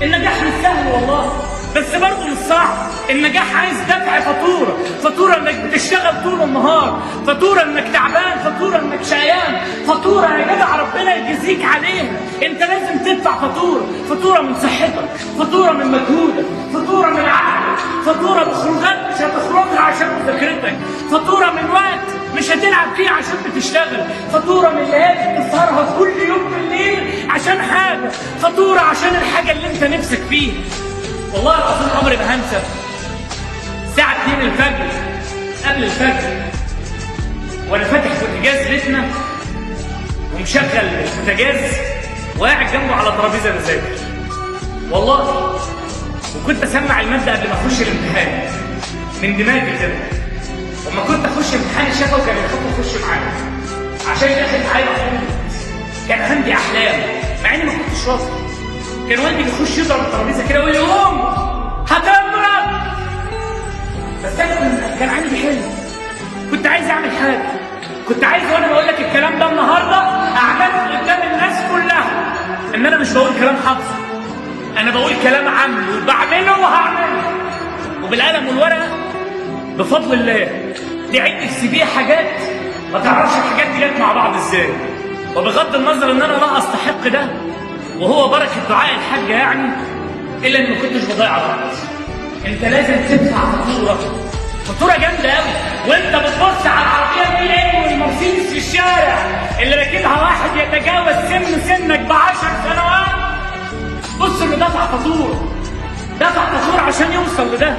النجاح مش سهل والله، بس برضه مش صعب. النجاح عايز دفع فاتورة انك بتشتغل طول النهار، فاتورة انك تعبان، فاتورة انك شقيان، فاتورة يا جدع ربنا يجزيك عليها. انت لازم تدفع فاتورة من صحتك، فاتورة من مجهودك، فاتورة من عقلك، فاتورة بخروجات مش هتخرجها عشان مذاكرتك، فاتورة من وقت مش هتلعب فيه عشان بتشتغل، فاتورة من ليالي بتسهرها كل يوم بالليل عشان حاجة، فاتورة عشان الحاجة اللي انت نفسك فيها. والله العظيم عمري ما هنسى الساعة 2 الفجر، قبل الفجر، وانا فاتح بوتاجاز بيتنا ومشغل البوتاجاز وقاعد جنبه على ترابيزه بذاكر والله، وكنت اسمع الماده قبل ما اخش الامتحان من دماغي كده. وما كنت اخش امتحان الشفوي كان يخافوا اخش معانا عشان داخل معايا مفروض. كان عندي احلام مع اني ما كنتش راضي. كان والدي بيخش يضرب الترابيزه كده ويقول قوم هتضرب، بس انا كان عندي حلم، كنت عايز اعمل حاجه، كنت عايز وانا بقول لك الكلام ده النهارده اعترف قدام الناس كلها ان انا مش بقول كلام حافظه، انا بقول كلام عملي وبعمله وهعمله، وبالقلم والورقه بفضل الله تعد في سي في حاجات ما تعرفش الحاجات دي جت مع بعض ازاي. وبغض النظر ان انا لا استحق ده وهو بركه دعاء الحاجه يعني، الا اني ما كنتش بضيع وقت. انت لازم تدفع فاتوره جامده قوي، وانت بتبص على العربيه البي ام والمرسيدس في الشارع اللي راكبها واحد يتجاوز سنك ب10 سنوات، بص انه دفع فاتوره عشان يوصل لده.